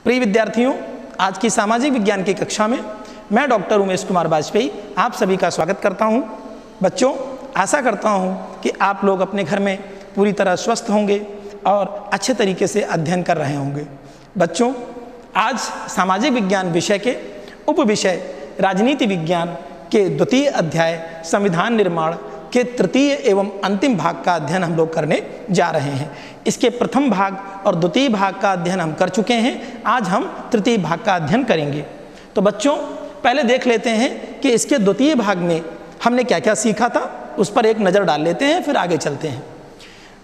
प्रिय विद्यार्थियों, आज की सामाजिक विज्ञान की कक्षा में मैं डॉक्टर उमेश कुमार वाजपेयी आप सभी का स्वागत करता हूं। बच्चों, आशा करता हूं कि आप लोग अपने घर में पूरी तरह स्वस्थ होंगे और अच्छे तरीके से अध्ययन कर रहे होंगे। बच्चों, आज सामाजिक विज्ञान विषय के उप विषय राजनीति विज्ञान के द्वितीय अध्याय संविधान निर्माण के तृतीय एवं अंतिम भाग का अध्ययन हम लोग करने जा रहे हैं। इसके प्रथम भाग और द्वितीय भाग का अध्ययन हम कर चुके हैं। आज हम तृतीय भाग का अध्ययन करेंगे। तो बच्चों, पहले देख लेते हैं कि इसके द्वितीय भाग में हमने क्या क्या सीखा था, उस पर एक नज़र डाल लेते हैं, फिर आगे चलते हैं।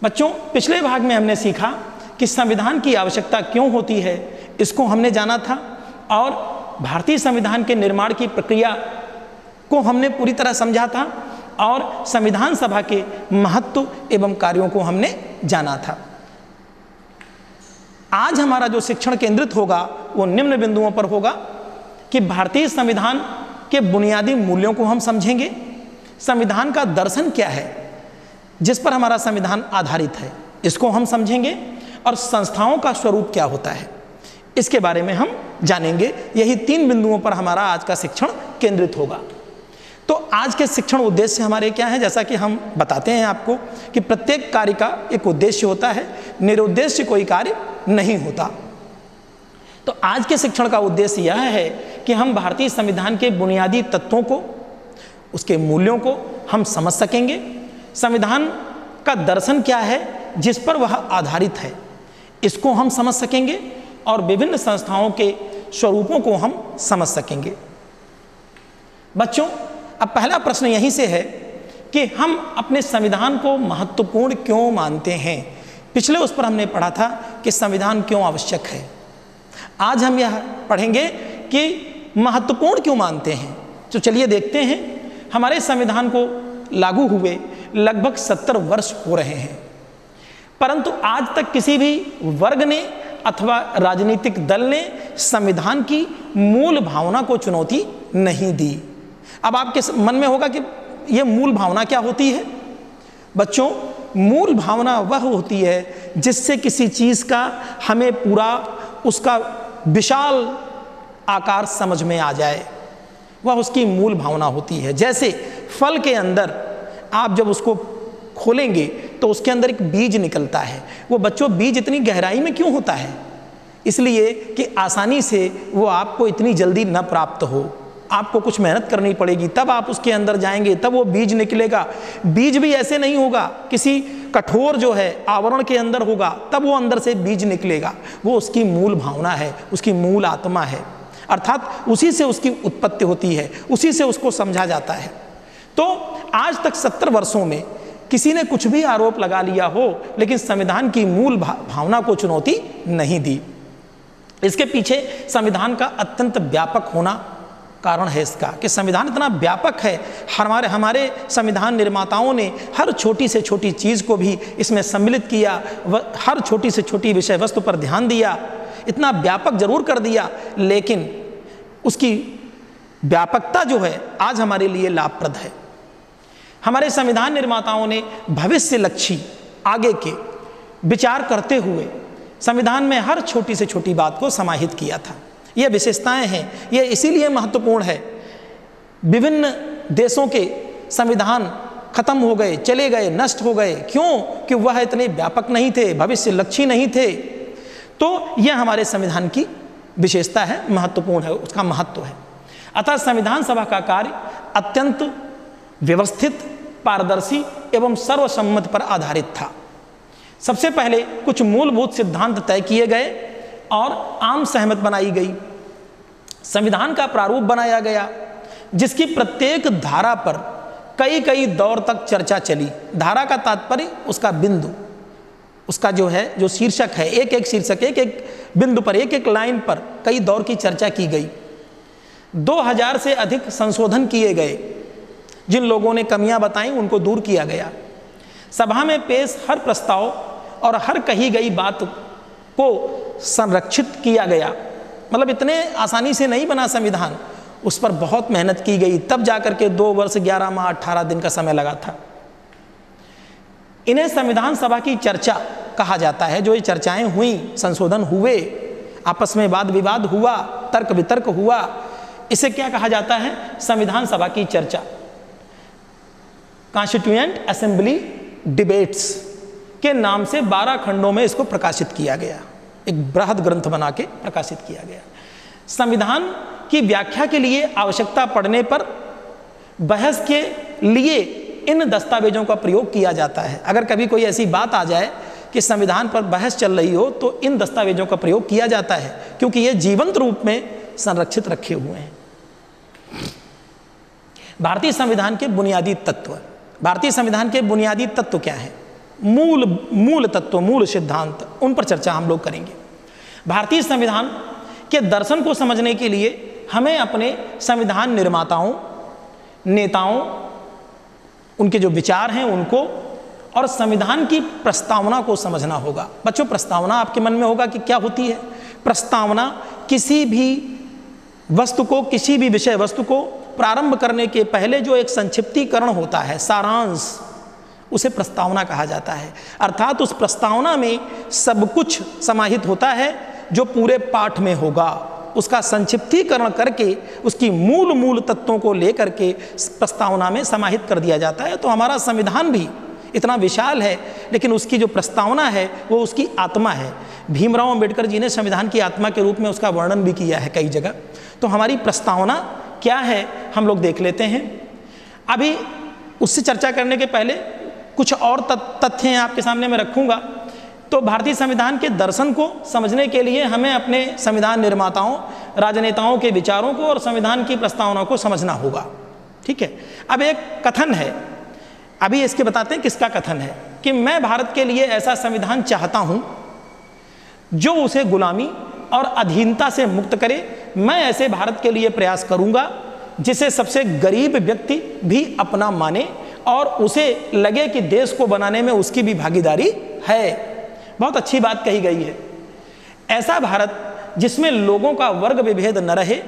बच्चों, पिछले भाग में हमने सीखा कि संविधान की आवश्यकता क्यों होती है, इसको हमने जाना था, और भारतीय संविधान के निर्माण की प्रक्रिया को हमने पूरी तरह समझा था, और संविधान सभा के महत्व एवं कार्यों को हमने जाना था। आज हमारा जो शिक्षण केंद्रित होगा वो निम्न बिंदुओं पर होगा कि भारतीय संविधान के बुनियादी मूल्यों को हम समझेंगे, संविधान का दर्शन क्या है जिस पर हमारा संविधान आधारित है, इसको हम समझेंगे, और संस्थाओं का स्वरूप क्या होता है इसके बारे में हम जानेंगे। यही 3 बिंदुओं पर हमारा आज का शिक्षण केंद्रित होगा। तो आज के शिक्षण उद्देश्य हमारे क्या हैं, जैसा कि हम बताते हैं आपको कि प्रत्येक कार्य का एक उद्देश्य होता है, निरुद्देश्य कोई कार्य नहीं होता। तो आज के शिक्षण का उद्देश्य यह है कि हम भारतीय संविधान के बुनियादी तत्वों को, उसके मूल्यों को हम समझ सकेंगे, संविधान का दर्शन क्या है जिस पर वह आधारित है इसको हम समझ सकेंगे, और विभिन्न संस्थाओं के स्वरूपों को हम समझ सकेंगे। बच्चों, अब पहला प्रश्न यहीं से है कि हम अपने संविधान को महत्वपूर्ण क्यों मानते हैं। पिछले उस पर हमने पढ़ा था कि संविधान क्यों आवश्यक है। आज हम यह पढ़ेंगे कि महत्वपूर्ण क्यों मानते हैं। तो चलिए देखते हैं। हमारे संविधान को लागू हुए लगभग 70 वर्ष हो रहे हैं, परंतु आज तक किसी भी वर्ग ने अथवा राजनीतिक दल ने संविधान की मूल भावना को चुनौती नहीं दी। अब आपके मन में होगा कि यह मूल भावना क्या होती है। बच्चों, मूल भावना वह होती है जिससे किसी चीज़ का हमें पूरा उसका विशाल आकार समझ में आ जाए, वह उसकी मूल भावना होती है। जैसे फल के अंदर आप जब उसको खोलेंगे तो उसके अंदर एक बीज निकलता है। वो बच्चों, बीज इतनी गहराई में क्यों होता है? इसलिए कि आसानी से वो आपको इतनी जल्दी न प्राप्त हो, आपको कुछ मेहनत करनी पड़ेगी, तब आप उसके अंदर जाएंगे, तब वो बीज निकलेगा। बीज भी ऐसे नहीं होगा, किसी कठोर जो है आवरण के अंदर होगा, तब वो अंदर से बीज निकलेगा। वो उसकी मूल भावना है, उसकी मूल आत्मा है, अर्थात उसी से उसकी उत्पत्ति होती है, उसी से उसको समझा जाता है। तो आज तक 70 वर्षों में किसी ने कुछ भी आरोप लगा लिया हो, लेकिन संविधान की मूल भावना को चुनौती नहीं दी। इसके पीछे संविधान का अत्यंत व्यापक होना कारण है इसका, कि संविधान इतना व्यापक है। हमारे संविधान निर्माताओं ने हर छोटी से छोटी चीज़ को भी इसमें सम्मिलित किया, हर छोटी से छोटी विषय वस्तु पर ध्यान दिया, इतना व्यापक जरूर कर दिया, लेकिन उसकी व्यापकता जो है आज हमारे लिए लाभप्रद है। हमारे संविधान निर्माताओं ने भविष्य लक्ष्य आगे के विचार करते हुए संविधान में हर छोटी से छोटी बात को समाहित किया था। ये विशेषताएं हैं, ये इसीलिए महत्वपूर्ण है। विभिन्न देशों के संविधान खत्म हो गए, चले गए, नष्ट हो गए, क्यों? कि वह इतने व्यापक नहीं थे, भविष्य लक्ष्य नहीं थे। तो यह हमारे संविधान की विशेषता है, महत्वपूर्ण है, उसका महत्व है। अतः संविधान सभा का कार्य अत्यंत व्यवस्थित, पारदर्शी एवं सर्वसम्मत पर आधारित था। सबसे पहले कुछ मूलभूत सिद्धांत तय किए गए और आम सहमत बनाई गई। संविधान का प्रारूप बनाया गया जिसकी प्रत्येक धारा पर कई कई दौर तक चर्चा चली। धारा का तात्पर्य उसका बिंदु, उसका जो है जो शीर्षक है, एक एक शीर्षक, एक एक बिंदु पर, एक एक लाइन पर कई दौर की चर्चा की गई। 2000 से अधिक संशोधन किए गए। जिन लोगों ने कमियां बताई उनको दूर किया गया। सभा में पेश हर प्रस्ताव और हर कही गई बात को संरक्षित किया गया। मतलब इतने आसानी से नहीं बना संविधान, उस पर बहुत मेहनत की गई, तब जाकर के 2 वर्ष 11 माह 18 दिन का समय लगा था। इन्हें संविधान सभा की चर्चा कहा जाता है। जो ये चर्चाएं हुई, संशोधन हुए, आपस में वाद विवाद हुआ, तर्क वितर्क हुआ, इसे क्या कहा जाता है? संविधान सभा की चर्चा, कॉन्स्टिट्यूएंट असेंबली डिबेट्स के नाम से 12 खंडों में इसको प्रकाशित किया गया, एक बृहद ग्रंथ बना के प्रकाशित किया गया। संविधान की व्याख्या के लिए आवश्यकता पड़ने पर बहस के लिए इन दस्तावेजों का प्रयोग किया जाता है। अगर कभी कोई ऐसी बात आ जाए कि संविधान पर बहस चल रही हो तो इन दस्तावेजों का प्रयोग किया जाता है, क्योंकि ये जीवंत रूप में संरक्षित रखे हुए हैं। भारतीय संविधान के बुनियादी तत्व, भारतीय संविधान के बुनियादी तत्व क्या है? मूल तत्व, मूल सिद्धांत, उन पर चर्चा हम लोग करेंगे। भारतीय संविधान के दर्शन को समझने के लिए हमें अपने संविधान निर्माताओं, नेताओं, उनके जो विचार हैं उनको, और संविधान की प्रस्तावना को समझना होगा। बच्चों, प्रस्तावना आपके मन में होगा कि क्या होती है? प्रस्तावना किसी भी वस्तु को, किसी भी विषय वस्तु को प्रारंभ करने के पहले जो एक संक्षिप्तीकरण होता है, सारांश, उसे प्रस्तावना कहा जाता है। अर्थात उस प्रस्तावना में सब कुछ समाहित होता है जो पूरे पाठ में होगा, उसका संक्षिप्तीकरण करके उसकी मूल तत्वों को लेकर के प्रस्तावना में समाहित कर दिया जाता है। तो हमारा संविधान भी इतना विशाल है, लेकिन उसकी जो प्रस्तावना है वो उसकी आत्मा है। भीमराव अंबेडकर जी ने संविधान की आत्मा के रूप में उसका वर्णन भी किया है कई जगह। तो हमारी प्रस्तावना क्या है हम लोग देख लेते हैं। अभी उससे चर्चा करने के पहले कुछ और तथ्य आपके सामने मैं रखूंगा। तो भारतीय संविधान के दर्शन को समझने के लिए हमें अपने संविधान निर्माताओं, राजनेताओं के विचारों को और संविधान की प्रस्तावना को समझना होगा। ठीक है। अब एक कथन है, अभी इसके बताते हैं किसका कथन है, कि मैं भारत के लिए ऐसा संविधान चाहता हूं जो उसे गुलामी और अधीनता से मुक्त करे। मैं ऐसे भारत के लिए प्रयास करूंगा जिसे सबसे गरीब व्यक्ति भी अपना माने और उसे लगे कि देश को बनाने में उसकी भी भागीदारी है। बहुत अच्छी बात कही गई है। ऐसा भारत जिसमें लोगों का वर्ग विभेद न रहे,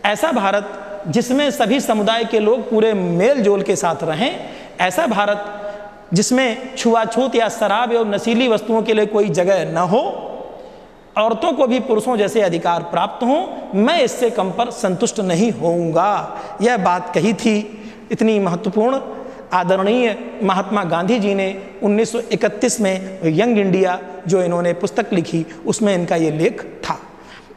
ऐसा भारत जिसमें सभी समुदाय के लोग पूरे मेल जोल के साथ रहें, ऐसा भारत जिसमें छुआछूत या शराब और नशीली वस्तुओं के लिए कोई जगह न हो, औरतों को भी पुरुषों जैसे अधिकार प्राप्त हों, मैं इससे कम पर संतुष्ट नहीं होऊंगा। यह बात कही थी इतनी महत्वपूर्ण आदरणीय महात्मा गांधी जी ने 1931 में यंग इंडिया जो इन्होंने पुस्तक लिखी, उसमें इनका ये लेख था।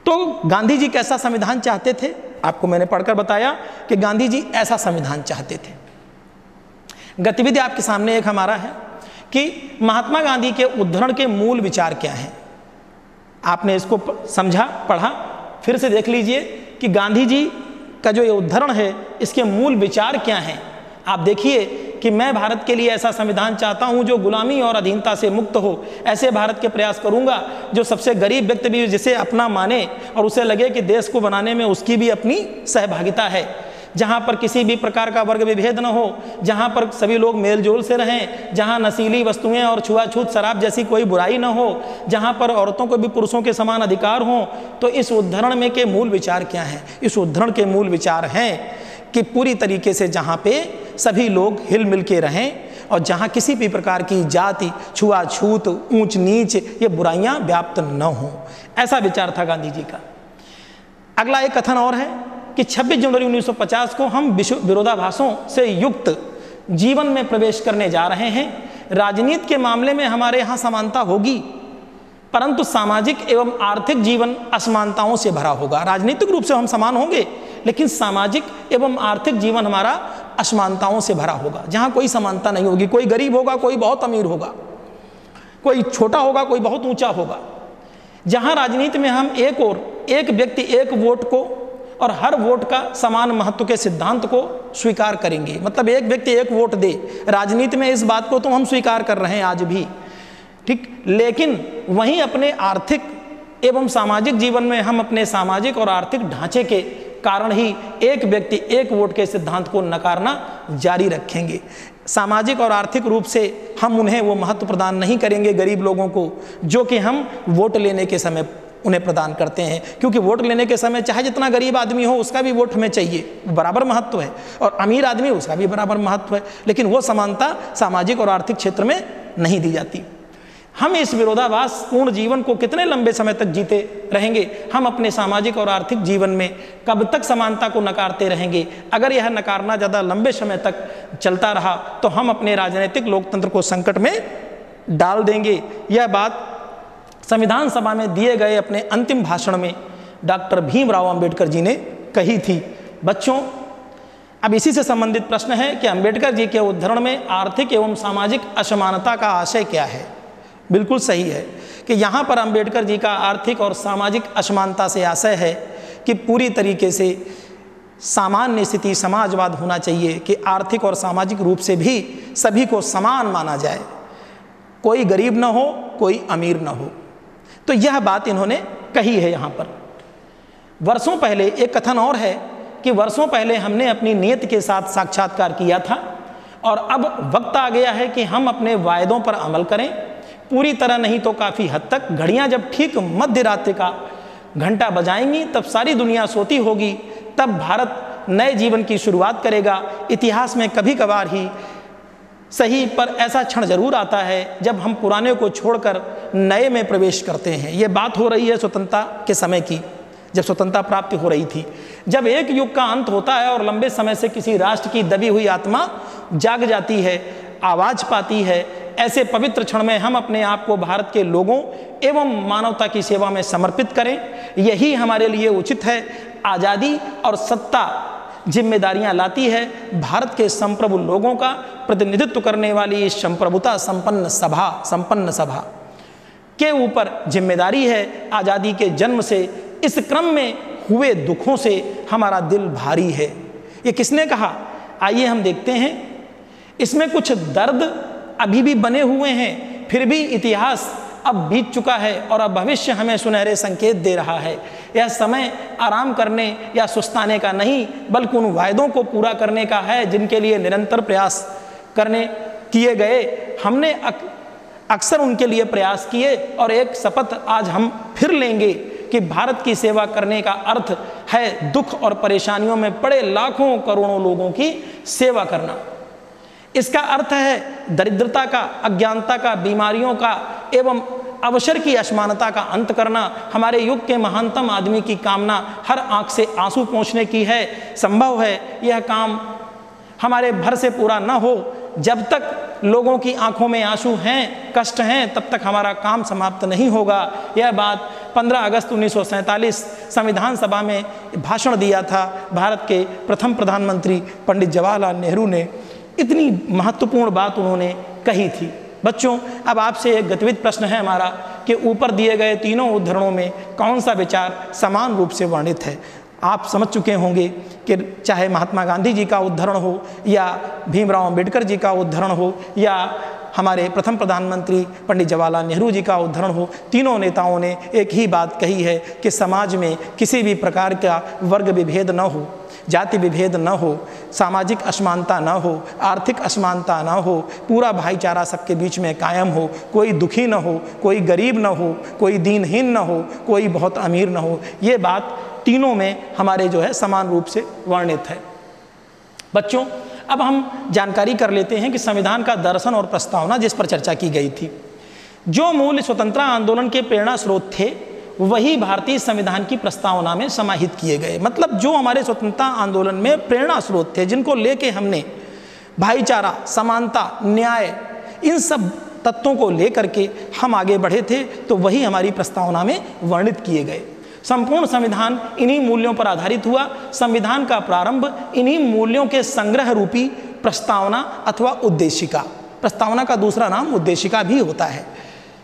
तो गांधी जी कैसा संविधान चाहते थे? आपको मैंने पढ़कर बताया कि गांधी जी ऐसा संविधान चाहते थे। गतिविधि आपके सामने एक हमारा है कि महात्मा गांधी के उद्धरण के मूल विचार क्या हैं। आपने इसको समझा, पढ़ा, फिर से देख लीजिए कि गांधी जी का जो ये उद्धरण है इसके मूल विचार क्या हैं। आप देखिए कि मैं भारत के लिए ऐसा संविधान चाहता हूं जो गुलामी और अधीनता से मुक्त हो। ऐसे भारत के प्रयास करूंगा जो सबसे गरीब व्यक्ति भी जिसे अपना माने और उसे लगे कि देश को बनाने में उसकी भी अपनी सहभागिता है। जहां पर किसी भी प्रकार का वर्ग विभेद न हो, जहां पर सभी लोग मेलजोल से रहें, जहां नशीली वस्तुएं और छुआछूत शराब जैसी कोई बुराई न हो, जहां पर औरतों को भी पुरुषों के समान अधिकार हों। तो इस उद्धरण में के मूल विचार क्या हैं? इस उद्धरण के मूल विचार हैं कि पूरी तरीके से जहां पे सभी लोग हिल मिल के रहें और जहां किसी भी प्रकार की जाति, छुआछूत, ऊंच नीच ये बुराइयां व्याप्त न हो, ऐसा विचार था गांधी जी का। अगला एक कथन और है कि 26 जनवरी 1950 को हम विरोधाभासों से युक्त जीवन में प्रवेश करने जा रहे हैं। राजनीति के मामले में हमारे यहाँ समानता होगी, परंतु सामाजिक एवं आर्थिक जीवन असमानताओं से भरा होगा। राजनीतिक रूप से हम समान होंगे, लेकिन सामाजिक एवं आर्थिक जीवन हमारा असमानताओं से भरा होगा, जहाँ कोई समानता नहीं होगी। कोई गरीब होगा, कोई बहुत अमीर होगा, कोई छोटा होगा, कोई बहुत ऊंचा होगा। जहाँ राजनीति में हम एक व्यक्ति एक वोट को और हर वोट का समान महत्व के सिद्धांत को स्वीकार करेंगे, मतलब एक व्यक्ति एक वोट दे। राजनीति में इस बात को तो हम स्वीकार कर रहे हैं आज भी, ठीक। लेकिन वहीं अपने आर्थिक एवं सामाजिक जीवन में हम अपने सामाजिक और आर्थिक ढांचे के कारण ही एक व्यक्ति एक वोट के सिद्धांत को नकारना जारी रखेंगे। सामाजिक और आर्थिक रूप से हम उन्हें वो महत्व प्रदान नहीं करेंगे गरीब लोगों को, जो कि हम वोट लेने के समय उन्हें प्रदान करते हैं। क्योंकि वोट लेने के समय चाहे जितना गरीब आदमी हो उसका भी वोट हमें चाहिए, बराबर महत्व है, और अमीर आदमी उसका भी बराबर महत्व है, लेकिन वो समानता सामाजिक और आर्थिक क्षेत्र में नहीं दी जाती। हम इस विरोधाभास पूर्ण जीवन को कितने लंबे समय तक जीते रहेंगे? हम अपने सामाजिक और आर्थिक जीवन में कब तक समानता को नकारते रहेंगे? अगर यह नकारना ज़्यादा लंबे समय तक चलता रहा तो हम अपने राजनीतिक लोकतंत्र को संकट में डाल देंगे। यह बात संविधान सभा में दिए गए अपने अंतिम भाषण में डॉक्टर भीमराव अंबेडकर जी ने कही थी। बच्चों, अब इसी से संबंधित प्रश्न है कि अंबेडकर जी के उद्धरण में आर्थिक एवं सामाजिक असमानता का आशय क्या है? बिल्कुल सही है कि यहाँ पर अंबेडकर जी का आर्थिक और सामाजिक असमानता से आशय है कि पूरी तरीके से सामान्य स्थिति समाजवाद होना चाहिए कि आर्थिक और सामाजिक रूप से भी सभी को समान माना जाए, कोई गरीब न हो, कोई अमीर न हो। तो यह बात इन्होंने कही है यहाँ पर। वर्षों पहले एक कथन और है कि वर्षों पहले हमने अपनी नीयत के साथ साक्षात्कार किया था और अब वक्त आ गया है कि हम अपने वायदों पर अमल करें, पूरी तरह नहीं तो काफ़ी हद तक। घड़ियाँ जब ठीक मध्य रात्रि का घंटा बजाएंगी तब सारी दुनिया सोती होगी, तब भारत नए जीवन की शुरुआत करेगा। इतिहास में कभी कभार ही सही पर ऐसा क्षण जरूर आता है जब हम पुराने को छोड़कर नए में प्रवेश करते हैं। ये बात हो रही है स्वतंत्रता के समय की, जब स्वतंत्रता प्राप्ति हो रही थी, जब एक युग का अंत होता है और लंबे समय से किसी राष्ट्र की दबी हुई आत्मा जाग जाती है, आवाज पाती है। ऐसे पवित्र क्षण में हम अपने आप को भारत के लोगों एवं मानवता की सेवा में समर्पित करें। यही हमारे लिए उचित है। आज़ादी और सत्ता जिम्मेदारियां लाती है। भारत के संप्रभु लोगों का प्रतिनिधित्व करने वाली इस संप्रभुता संपन्न सभा के ऊपर जिम्मेदारी है। आज़ादी के जन्म से इस क्रम में हुए दुखों से हमारा दिल भारी है। ये किसने कहा? आइए हम देखते हैं। इसमें कुछ दर्द अभी भी बने हुए हैं, फिर भी इतिहास अब बीत चुका है और अब भविष्य हमें सुनहरे संकेत दे रहा है। यह समय आराम करने या सुस्ताने का नहीं, बल्कि उन वायदों को पूरा करने का है जिनके लिए निरंतर प्रयास किए गए। हमने अक्सर उनके लिए प्रयास किए और एक शपथ आज हम फिर लेंगे कि भारत की सेवा करने का अर्थ है दुख और परेशानियों में पड़े लाखों करोड़ों लोगों की सेवा करना। इसका अर्थ है दरिद्रता का, अज्ञानता का, बीमारियों का एवं अवसर की असमानता का अंत करना। हमारे युग के महानतम आदमी की कामना हर आंख से आंसू पोंछने की है। संभव है यह काम हमारे भर से पूरा न हो। जब तक लोगों की आंखों में आंसू हैं, कष्ट हैं, तब तक हमारा काम समाप्त नहीं होगा। यह बात 15 अगस्त 1947 संविधान सभा में भाषण दिया था भारत के प्रथम प्रधानमंत्री पंडित जवाहरलाल नेहरू ने। इतनी महत्वपूर्ण बात उन्होंने कही थी। बच्चों, अब आपसे एक गतिविधि प्रश्न है हमारा कि ऊपर दिए गए तीनों उद्धरणों में कौन सा विचार समान रूप से वर्णित है? आप समझ चुके होंगे कि चाहे महात्मा गांधी जी का उद्धरण हो या भीमराव अंबेडकर जी का उद्धरण हो या हमारे प्रथम प्रधानमंत्री पंडित जवाहरलाल नेहरू जी का उद्धरण हो, तीनों नेताओं ने एक ही बात कही है कि समाज में किसी भी प्रकार का वर्ग विभेद न हो, जाति विभेद न हो, सामाजिक असमानता न हो, आर्थिक असमानता न हो, पूरा भाईचारा सबके बीच में कायम हो, कोई दुखी न हो, कोई गरीब न हो, कोई दीनहीन न हो, कोई बहुत अमीर न हो। ये बात तीनों में हमारे जो है समान रूप से वर्णित है। बच्चों, अब हम जानकारी कर लेते हैं कि संविधान का दर्शन और प्रस्तावना जिस पर चर्चा की गई थी, जो मूल स्वतंत्रता आंदोलन के प्रेरणा स्रोत थे वही भारतीय संविधान की प्रस्तावना में समाहित किए गए। मतलब जो हमारे स्वतंत्रता आंदोलन में प्रेरणा स्रोत थे, जिनको लेके हमने भाईचारा, समानता, न्याय, इन सब तत्वों को लेकर के हम आगे बढ़े थे, तो वही हमारी प्रस्तावना में वर्णित किए गए। संपूर्ण संविधान इन्हीं मूल्यों पर आधारित हुआ। संविधान का प्रारंभ इन्हीं मूल्यों के संग्रह रूपी प्रस्तावना अथवा उद्देशिका, प्रस्तावना का दूसरा नाम उद्देशिका भी होता है,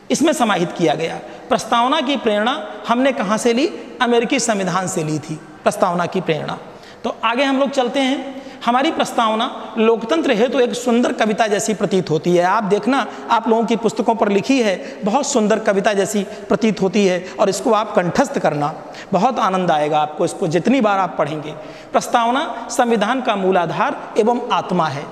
इसमें समाहित किया गया। प्रस्तावना की प्रेरणा हमने कहाँ से ली? अमेरिकी संविधान से ली थी प्रस्तावना की प्रेरणा। तो आगे हम लोग चलते हैं। हमारी प्रस्तावना लोकतंत्र हेतु एक सुंदर कविता जैसी प्रतीत होती है। आप देखना, आप लोगों की पुस्तकों पर लिखी है, बहुत सुंदर कविता जैसी प्रतीत होती है और इसको आप कंठस्थ करना, बहुत आनंद आएगा आपको इसको जितनी बार आप पढ़ेंगे। प्रस्तावना संविधान का मूलाधार एवं आत्मा है।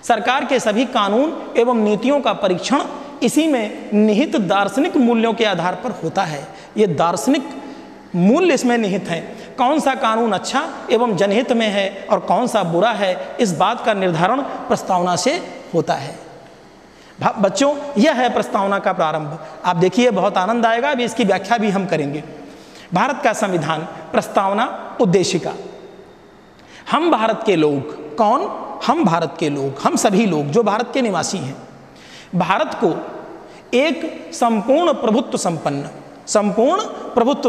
सरकार के सभी कानून एवं नीतियों का परीक्षण इसी में निहित दार्शनिक मूल्यों के आधार पर होता है। ये दार्शनिक मूल्य इसमें निहित हैं। कौन सा कानून अच्छा एवं जनहित में है और कौन सा बुरा है, इस बात का निर्धारण प्रस्तावना से होता है। बच्चों, यह है प्रस्तावना का प्रारंभ। आप देखिए, बहुत आनंद आएगा, अभी इसकी व्याख्या भी हम करेंगे। भारत का संविधान, प्रस्तावना, उद्देशिका। हम भारत के लोग, कौन? हम भारत के लोग, हम सभी लोग जो भारत के निवासी हैं, भारत को एक संपूर्ण प्रभुत्व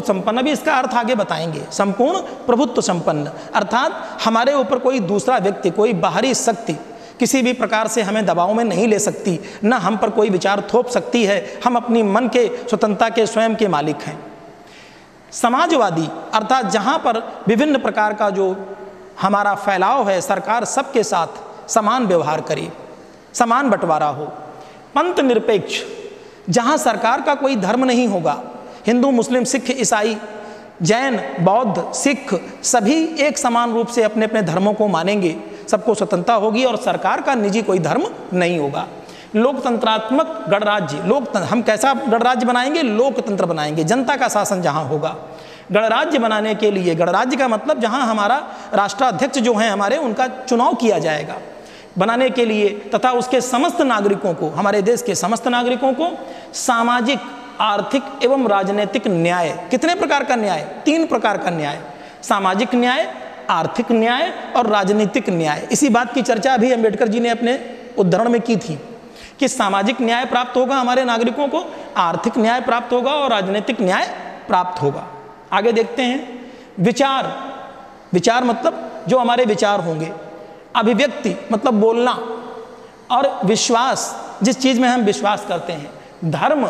संपन्न, अभी इसका अर्थ आगे बताएंगे। संपूर्ण प्रभुत्व संपन्न अर्थात हमारे ऊपर कोई दूसरा व्यक्ति, कोई बाहरी शक्ति किसी भी प्रकार से हमें दबाव में नहीं ले सकती, न हम पर कोई विचार थोप सकती है। हम अपनी मन के स्वतंत्रता के स्वयं के मालिक हैं। समाजवादी अर्थात जहाँ पर विभिन्न प्रकार का जो हमारा फैलाव है, सरकार सबके साथ समान व्यवहार करे, समान बंटवारा हो। पंथ निरपेक्ष, जहाँ सरकार का कोई धर्म नहीं होगा, हिंदू, मुस्लिम, सिख, ईसाई, जैन, बौद्ध, सिख सभी एक समान रूप से अपने अपने धर्मों को मानेंगे, सबको स्वतंत्रता होगी और सरकार का निजी कोई धर्म नहीं होगा। लोकतंत्रात्मक गणराज्य, हम कैसा गणराज्य बनाएंगे? लोकतंत्र बनाएंगे, जनता का शासन जहाँ होगा। गणराज्य बनाने के लिए, गणराज्य का मतलब जहाँ हमारा राष्ट्राध्यक्ष जो हैं हमारे, उनका चुनाव किया जाएगा बनाने के लिए, तथा उसके समस्त नागरिकों को, हमारे देश के समस्त नागरिकों को सामाजिक, आर्थिक एवं राजनीतिक न्याय। कितने प्रकार का न्याय? 3 प्रकार का न्याय, सामाजिक न्याय, आर्थिक न्याय और राजनीतिक न्याय। इसी बात की चर्चा अभी अम्बेडकर जी ने अपने उद्धरण में की थी कि सामाजिक न्याय प्राप्त होगा हमारे नागरिकों को, आर्थिक न्याय प्राप्त होगा और राजनीतिक न्याय प्राप्त होगा। आगे देखते हैं। विचार मतलब जो हमारे विचार होंगे। अभिव्यक्ति मतलब बोलना, और विश्वास जिस चीज़ में हम विश्वास करते हैं। धर्म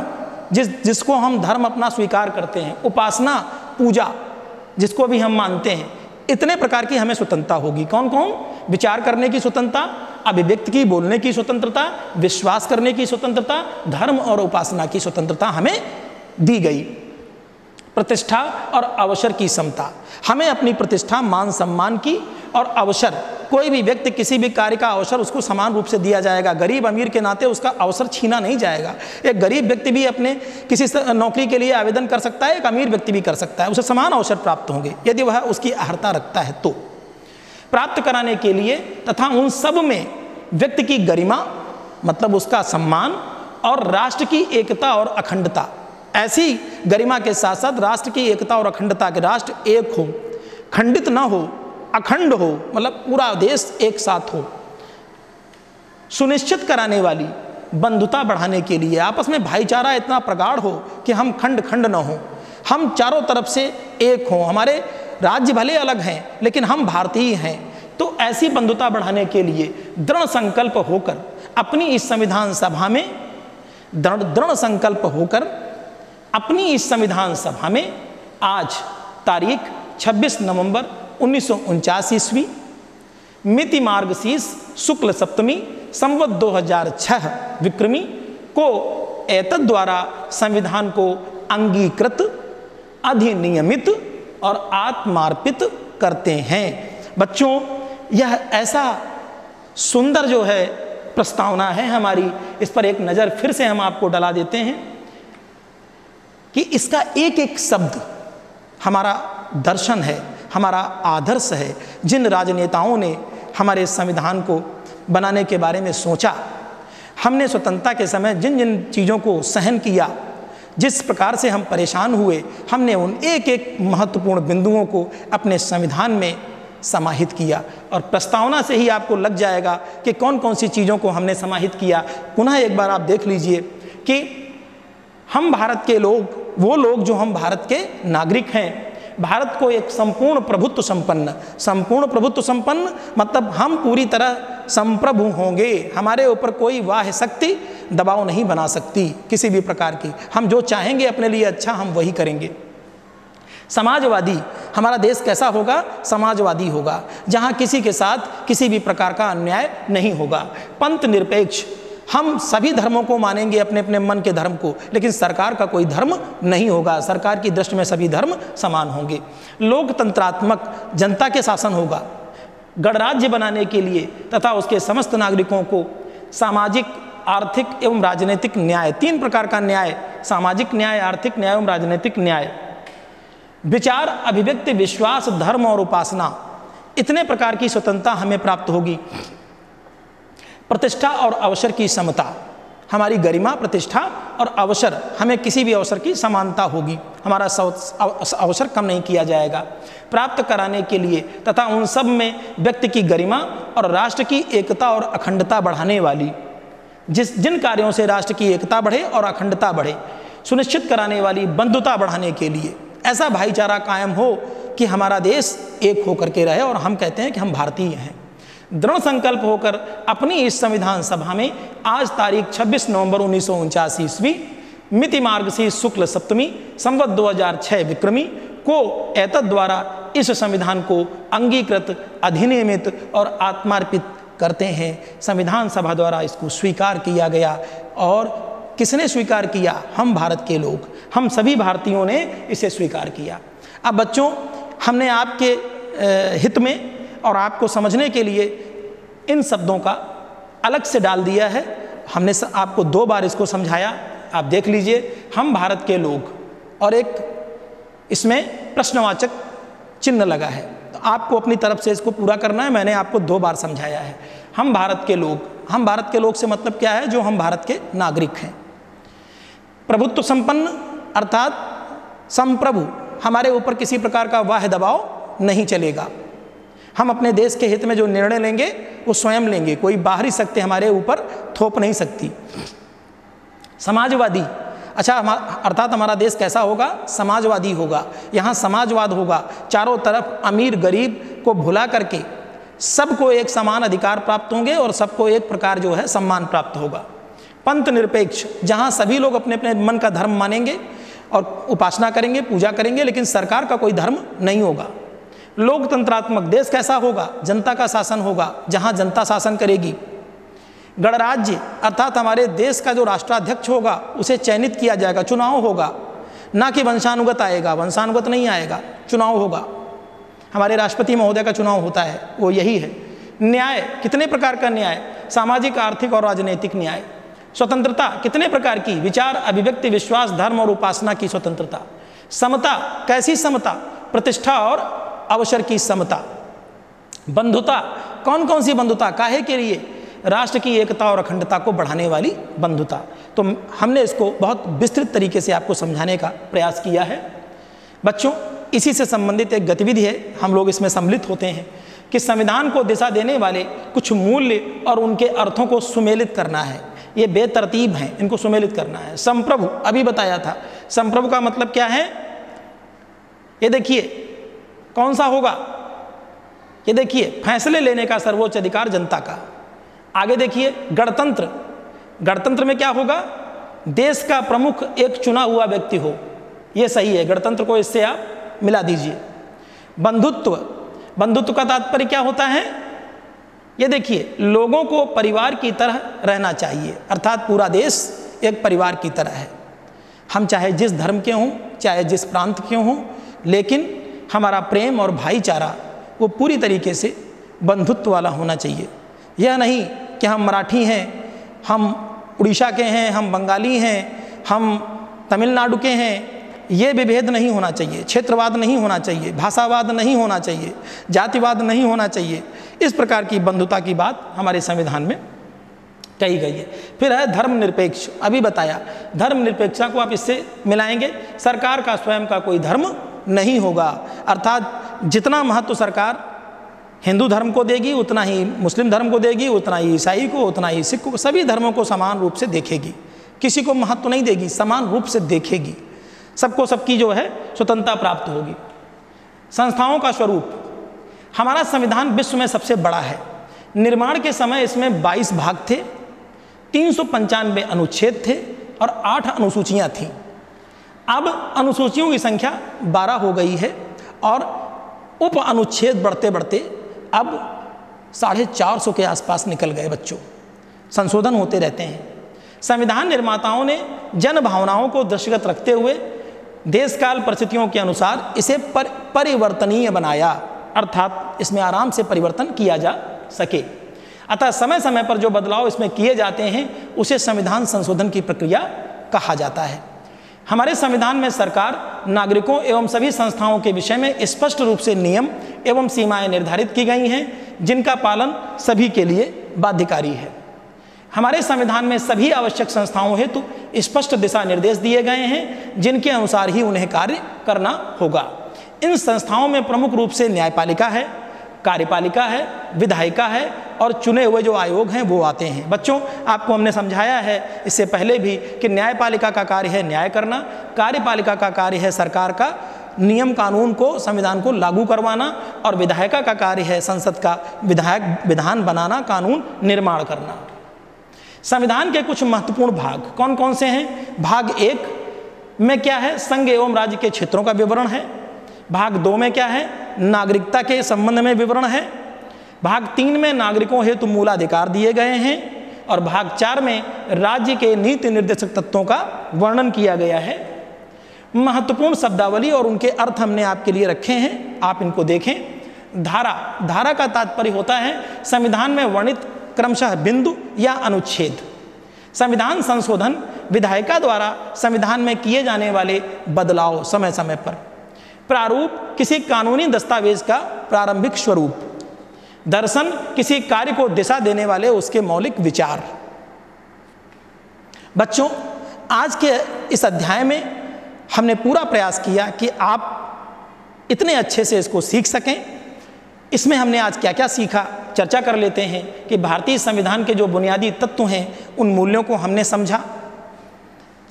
जिसको हम धर्म अपना स्वीकार करते हैं। उपासना, पूजा जिसको भी हम मानते हैं। इतने प्रकार की हमें स्वतंत्रता होगी। कौन कौन? विचार करने की स्वतंत्रता, अभिव्यक्ति की, बोलने की स्वतंत्रता, विश्वास करने की स्वतंत्रता, धर्म और उपासना की स्वतंत्रता हमें दी गई। प्रतिष्ठा और अवसर की समता, हमें अपनी प्रतिष्ठा, मान सम्मान की और अवसर, कोई भी व्यक्ति किसी भी कार्य का अवसर उसको समान रूप से दिया जाएगा। गरीब अमीर के नाते उसका अवसर छीना नहीं जाएगा। एक गरीब व्यक्ति भी अपने किसी नौकरी के लिए आवेदन कर सकता है, एक अमीर व्यक्ति भी कर सकता है, उसे समान अवसर प्राप्त होंगे यदि वह उसकी अर्हता रखता है तो। प्राप्त कराने के लिए तथा उन सब में व्यक्ति की गरिमा मतलब उसका सम्मान, और राष्ट्र की एकता और अखंडता। ऐसी गरिमा के साथ साथ राष्ट्र की एकता और अखंडता, के राष्ट्र एक हो, खंडित ना हो, अखंड हो, मतलब पूरा देश एक साथ हो। सुनिश्चित कराने वाली, बंधुता बढ़ाने के लिए, आपस में भाईचारा इतना प्रगाढ़ हो कि हम खंड खंड न हो, हम चारों तरफ से एक हों। हमारे राज्य भले अलग हैं लेकिन हम भारतीय हैं। तो ऐसी बंधुता बढ़ाने के लिए दृढ़ संकल्प होकर अपनी इस संविधान सभा में दृढ़ संकल्प होकर अपनी इस संविधान सभा में आज तारीख 26 नवंबर 1949 ईस्वी, मिति मार्गशीर्ष शुक्ल सप्तमी, संवत 2006 विक्रमी को एतद द्वारा संविधान को अंगीकृत, अधिनियमित और आत्मार्पित करते हैं। बच्चों, यह ऐसा सुंदर जो है प्रस्तावना है हमारी, इस पर एक नज़र फिर से हम आपको डला देते हैं कि इसका एक एक शब्द हमारा दर्शन है, हमारा आदर्श है। जिन राजनेताओं ने हमारे संविधान को बनाने के बारे में सोचा, हमने स्वतंत्रता के समय जिन जिन चीज़ों को सहन किया, जिस प्रकार से हम परेशान हुए, हमने उन एक एक महत्वपूर्ण बिंदुओं को अपने संविधान में समाहित किया। और प्रस्तावना से ही आपको लग जाएगा कि कौन कौन सी चीज़ों को हमने समाहित किया। पुनः एक बार आप देख लीजिए कि हम भारत के लोग, वो लोग जो हम भारत के नागरिक हैं, भारत को एक संपूर्ण प्रभुत्व संपन्न मतलब हम पूरी तरह संप्रभु होंगे। हमारे ऊपर कोई बाह्य शक्ति दबाव नहीं बना सकती किसी भी प्रकार की। हम जो चाहेंगे अपने लिए अच्छा, हम वही करेंगे। समाजवादी, हमारा देश कैसा होगा? समाजवादी होगा, जहाँ किसी के साथ किसी भी प्रकार का अन्याय नहीं होगा। पंथ निरपेक्ष, हम सभी धर्मों को मानेंगे, अपने अपने मन के धर्म को, लेकिन सरकार का कोई धर्म नहीं होगा। सरकार की दृष्टि में सभी धर्म समान होंगे। लोकतंत्रात्मक, जनता के शासन होगा। गणराज्य बनाने के लिए तथा उसके समस्त नागरिकों को सामाजिक, आर्थिक एवं राजनीतिक न्याय, 3 प्रकार का न्याय, सामाजिक न्याय, आर्थिक न्याय एवं राजनीतिक न्याय। विचार, अभिव्यक्ति, विश्वास, धर्म और उपासना, इतने प्रकार की स्वतंत्रता हमें प्राप्त होगी। प्रतिष्ठा और अवसर की समता, हमारी गरिमा, प्रतिष्ठा और अवसर, हमें किसी भी अवसर की समानता होगी, हमारा अवसर कम नहीं किया जाएगा प्राप्त कराने के लिए, तथा उन सब में व्यक्ति की गरिमा और राष्ट्र की एकता और अखंडता बढ़ाने वाली, जिन कार्यों से राष्ट्र की एकता बढ़े और अखंडता बढ़े, सुनिश्चित कराने वाली बंधुता बढ़ाने के लिए ऐसा भाईचारा कायम हो कि हमारा देश एक होकर के रहे और हम कहते हैं कि हम भारतीय हैं। दृढ़ संकल्प होकर अपनी इस संविधान सभा में आज तारीख 26 नवंबर 1949 ईस्वी मिति मार्गशीर्ष शुक्ल सप्तमी संवत 2006 विक्रमी को एतद द्वारा इस संविधान को अंगीकृत, अधिनियमित और आत्मार्पित करते हैं। संविधान सभा द्वारा इसको स्वीकार किया गया। और किसने स्वीकार किया? हम भारत के लोग, हम सभी भारतीयों ने इसे स्वीकार किया। अब बच्चों, हमने आपके हित में और आपको समझने के लिए इन शब्दों का अलग से डाल दिया है। हमने आपको 2 बार इसको समझाया, आप देख लीजिए। हम भारत के लोग, और एक इसमें प्रश्नवाचक चिन्ह लगा है, तो आपको अपनी तरफ से इसको पूरा करना है। मैंने आपको 2 बार समझाया है। हम भारत के लोग, हम भारत के लोग से मतलब क्या है? जो हम भारत के नागरिक हैं। प्रभुत्व संपन्न अर्थात संप्रभु, हमारे ऊपर किसी प्रकार का वाह दबाव नहीं चलेगा। हम अपने देश के हित में जो निर्णय लेंगे वो स्वयं लेंगे, कोई बाहरी शक्ति हमारे ऊपर थोप नहीं सकती। समाजवादी, अच्छा, अर्थात हमारा देश कैसा होगा? समाजवादी होगा। यहाँ समाजवाद होगा, चारों तरफ अमीर गरीब को भुला करके सबको एक समान अधिकार प्राप्त होंगे और सबको एक प्रकार जो है सम्मान प्राप्त होगा। पंथ निरपेक्ष, जहाँ सभी लोग अपने अपने मन का धर्म मानेंगे और उपासना करेंगे, पूजा करेंगे, लेकिन सरकार का कोई धर्म नहीं होगा। लोकतंत्रात्मक देश कैसा होगा? जनता का शासन होगा, जहाँ जनता शासन करेगी। गणराज्य, अर्थात हमारे देश का जो राष्ट्राध्यक्ष होगा उसे चयनित किया जाएगा, चुनाव होगा, ना कि वंशानुगत आएगा, वंशानुगत नहीं आएगा, चुनाव होगा। हमारे राष्ट्रपति महोदय का चुनाव होता है, वो यही है। न्याय, कितने प्रकार का न्याय? सामाजिक, आर्थिक और राजनीतिक न्याय। स्वतंत्रता, कितने प्रकार की? विचार, अभिव्यक्ति, विश्वास, धर्म और उपासना की स्वतंत्रता। समता, कैसी समता? प्रतिष्ठा और अवसर की समता। बंधुता, कौन कौन सी बंधुता? काहे के लिए? राष्ट्र की एकता और अखंडता को बढ़ाने वाली बंधुता। तो हमने इसको बहुत विस्तृत तरीके से आपको समझाने का प्रयास किया है। बच्चों, इसी से संबंधित एक गतिविधि है, हम लोग इसमें सम्मिलित होते हैं कि संविधान को दिशा देने वाले कुछ मूल्य और उनके अर्थों को सुमेलित करना है। ये बेतरतीब हैं, इनको सुमेलित करना है। संप्रभु, अभी बताया था, संप्रभु का मतलब क्या है? ये देखिए, कौन सा होगा? ये देखिए, फैसले लेने का सर्वोच्च अधिकार जनता का। आगे देखिए, गणतंत्र, गणतंत्र में क्या होगा? देश का प्रमुख एक चुना हुआ व्यक्ति हो। ये सही है, गणतंत्र को इससे आप मिला दीजिए। बंधुत्व, बंधुत्व का तात्पर्य क्या होता है? ये देखिए, लोगों को परिवार की तरह रहना चाहिए, अर्थात पूरा देश एक परिवार की तरह है। हम चाहे जिस धर्म के हों, चाहे जिस प्रांत के हों, लेकिन हमारा प्रेम और भाईचारा वो पूरी तरीके से बंधुत्व वाला होना चाहिए। यह नहीं कि हम मराठी हैं, हम उड़ीसा के हैं, हम बंगाली हैं, हम तमिलनाडु के हैं, ये विभेद नहीं होना चाहिए। क्षेत्रवाद नहीं होना चाहिए, भाषावाद नहीं होना चाहिए, जातिवाद नहीं होना चाहिए। इस प्रकार की बंधुता की बात हमारे संविधान में कही गई है। फिर है धर्मनिरपेक्ष, अभी बताया। धर्मनिरपेक्षता को आप इससे मिलाएंगे, सरकार का स्वयं का कोई धर्म नहीं होगा, अर्थात जितना महत्व सरकार हिंदू धर्म को देगी उतना ही मुस्लिम धर्म को देगी, उतना ही ईसाई को, उतना ही सिख को, सभी धर्मों को समान रूप से देखेगी। किसी को महत्व नहीं देगी, समान रूप से देखेगी। सबको सबकी जो है स्वतंत्रता प्राप्त होगी। संस्थाओं का स्वरूप, हमारा संविधान विश्व में सबसे बड़ा है। निर्माण के समय इसमें 22 भाग थे, 395 अनुच्छेद थे और 8 अनुसूचियां थीं। अब अनुसूचियों की संख्या 12 हो गई है और उप अनुच्छेद बढ़ते बढ़ते अब 450 के आसपास निकल गए। बच्चों, संशोधन होते रहते हैं। संविधान निर्माताओं ने जन भावनाओं को दृष्टिगत रखते हुए देश काल परिस्थितियों के अनुसार इसे परिवर्तनीय बनाया, अर्थात इसमें आराम से परिवर्तन किया जा सके। अतः समय समय पर जो बदलाव इसमें किए जाते हैं उसे संविधान संशोधन की प्रक्रिया कहा जाता है। हमारे संविधान में सरकार, नागरिकों एवं सभी संस्थाओं के विषय में स्पष्ट रूप से नियम एवं सीमाएं निर्धारित की गई हैं, जिनका पालन सभी के लिए बाध्यकारी है। हमारे संविधान में सभी आवश्यक संस्थाओं हेतु स्पष्ट दिशा निर्देश दिए गए हैं, जिनके अनुसार ही उन्हें कार्य करना होगा। इन संस्थाओं में प्रमुख रूप से न्यायपालिका है, कार्यपालिका है, विधायिका है और चुने हुए जो आयोग हैं वो आते हैं। बच्चों, आपको हमने समझाया है इससे पहले भी कि न्यायपालिका का कार्य है न्याय करना, कार्यपालिका का कार्य है सरकार का नियम कानून को, संविधान को लागू करवाना, और विधायिका का कार्य है संसद का विधान बनाना, कानून निर्माण करना। संविधान के कुछ महत्वपूर्ण भाग कौन कौन से हैं? भाग 1 में क्या है? संघ एवं राज्य के क्षेत्रों का विवरण है। भाग 2 में क्या है? नागरिकता के संबंध में विवरण है। भाग 3 में नागरिकों हेतु मूलाधिकार दिए गए हैं और भाग 4 में राज्य के नीति निर्देशक तत्वों का वर्णन किया गया है। महत्वपूर्ण शब्दावली और उनके अर्थ हमने आपके लिए रखे हैं, आप इनको देखें। धारा का तात्पर्य होता है संविधान में वर्णित क्रमशः बिंदु या अनुच्छेद। संविधान संशोधन विधायिका द्वारा संविधान में किए जाने वाले बदलाव समय समय पर। प्रारूप किसी कानूनी दस्तावेज का प्रारंभिक स्वरूप। दर्शन किसी कार्य को दिशा देने वाले उसके मौलिक विचार। बच्चों, आज के इस अध्याय में हमने पूरा प्रयास किया कि आप इतने अच्छे से इसको सीख सकें। इसमें हमने आज क्या क्या सीखा, चर्चा कर लेते हैं कि भारतीय संविधान के जो बुनियादी तत्व हैं उन मूल्यों को हमने समझा।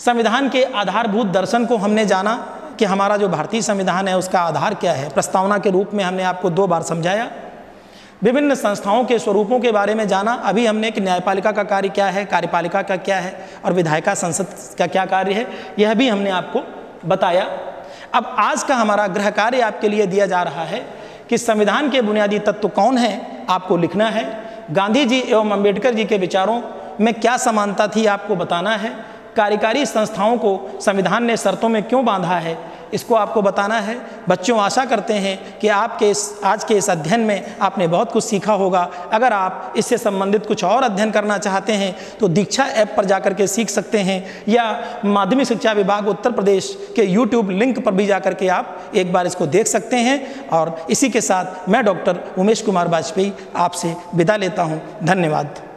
संविधान के आधारभूत दर्शन को हमने जाना कि हमारा जो भारतीय संविधान है उसका आधार क्या है। प्रस्तावना के रूप में हमने आपको 2 बार समझाया। विभिन्न संस्थाओं के स्वरूपों के बारे में जाना। अभी हमने कि न्यायपालिका का कार्य क्या है, कार्यपालिका का क्या है और विधायिका संसद का क्या कार्य है, यह भी हमने आपको बताया। अब आज का हमारा गृह कार्य आपके लिए दिया जा रहा है कि संविधान के बुनियादी तत्व कौन हैं, आपको लिखना है। गांधी जी एवं अंबेडकर जी के विचारों में क्या समानता थी, आपको बताना है। कार्यकारी संस्थाओं को संविधान ने शर्तों में क्यों बांधा है, इसको आपको बताना है। बच्चों, आशा करते हैं कि आपके आज के इस अध्ययन में आपने बहुत कुछ सीखा होगा। अगर आप इससे संबंधित कुछ और अध्ययन करना चाहते हैं तो दीक्षा ऐप पर जाकर के सीख सकते हैं, या माध्यमिक शिक्षा विभाग उत्तर प्रदेश के YouTube लिंक पर भी जाकर के आप एक बार इसको देख सकते हैं। और इसी के साथ मैं डॉक्टर उमेश कुमार वाजपेयी आपसे विदा लेता हूँ। धन्यवाद।